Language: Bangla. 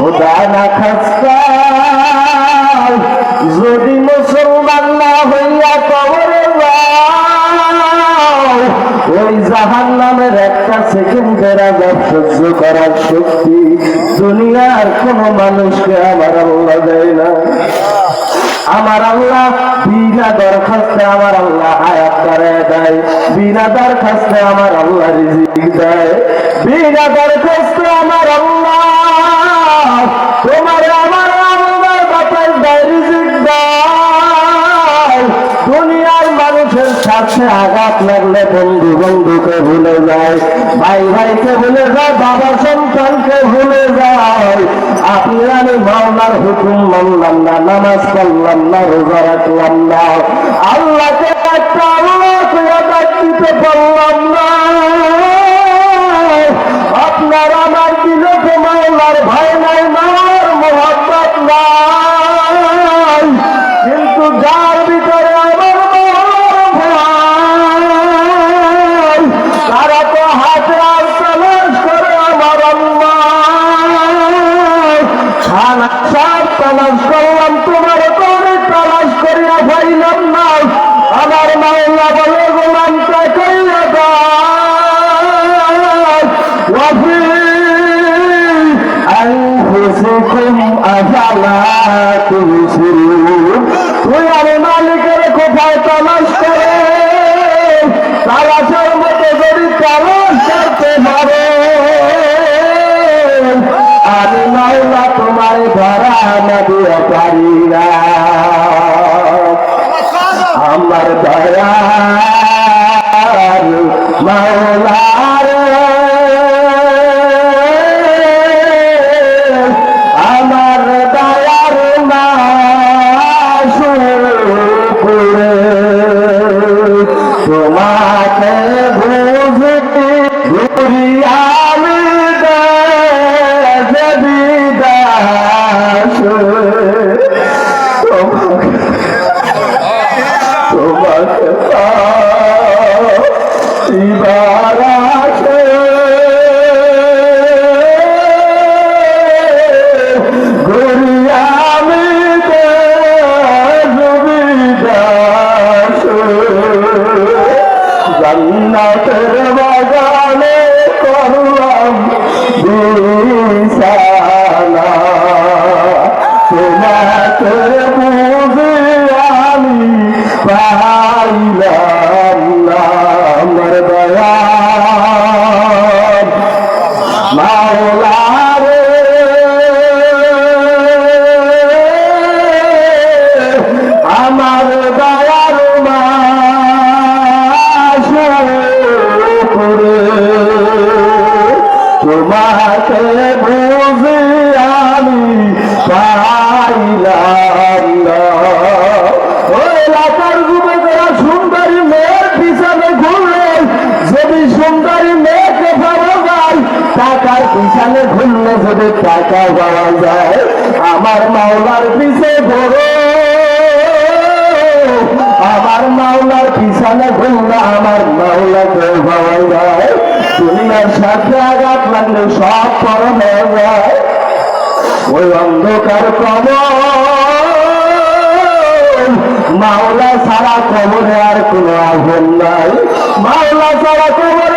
খোদা না খাস্তা যদি মুসলমান না হইয়া কবরে যাও, ওই জাহান্নামের একটা সেকেন্ডের আযাব সহ্য করার শক্তি দুনিয়ার কোন মানুষকে আমার আল্লাহ দেয় না। আমার আল্লাহ বিনা দরখাস্তে আমার আল্লাহ হায়াত বাড়ায় দেয়, বিনা দরখাস্তে আমার আল্লাহ রিজিক দেয়, বিনা দরখাস্তে আমার আল্লাহ তোমার আমার আল্লাহর বাতাস দেয়, রিজিক দেয়। দুনিয়ার মানুষের সাথে আঘাত লাগলে বন্ধু বন্ধুকে ভুলে যায়, ভাই ভাইকে ভুলে যায়, বাবা সন্তানকে ভুলে যায়। আপনি আমি মাওলার হুকুম মানলাম না, নামাজ পড়লাম না, রোজা রাখলাম না, আল্লাহকে একটা আল্লাহকে ডাক দিতে পারলাম না। আপনার আমার দিলে তো মাওলার ভয় নাই, মাওলার মোহাব্বত নাই, কিন্তু যার ভিতরে আমার মাওলার ভয় তারা তো হাতে আর তালাশ করে আমার আল্লাহ। খানা সব তালাশ করলাম, তোমার করে তালাশ করিয়া পাইলাম না। আমার মাওলা বলে গোলামটা কইয়া দাও, ওয়াফি আনফুসিকুম আফালা তুবসিরুন। তুই আমি মালিকের কোথায় তালাশ করে তালাশের মতো যদি তালাশ করতে পারো, আমি মাওলা তোমার ধরা না দিয়ে পারি না। আমার দয়ার মাওলার আমার দয়ার মাসুরে তোমাকে বুঝতে ঘুরিয়ামি বিদাস তোমাকে পাইবারাসে ঘুরিয়ামি বিদাস জান্নাতের বাগানে করলাম বিছানা, তোমাকে বুঝে আমি পাইলাম না। আমার দয়া মাওলা রে, আমার দয়ার মাসুরে তোমাকে বুঝে আমি পাইলাম না। ওই এলাকার যুবকেরা সুন্দরী মেয়ের পিছনে ঘুরলে, যদি সুন্দরী মেয়েকে পাওয়া যায়, টাকার পিছনে ঘুরলে যদি টাকা পাওয়া যায়, আমার মাওলার পিছে ঘোরো, আমার মাওলার পিছনে ঘুরলে আমার মাওলাকে পাওয়া যায়। দুনিয়ার সাথে আঘাত লাগলে সব পর হয়ে যায়। ওই অন্ধকার কবর, মাওলা ছাড়া কবরে আর কোনো আগুন নাই, মাওলা ছাড়া কবরে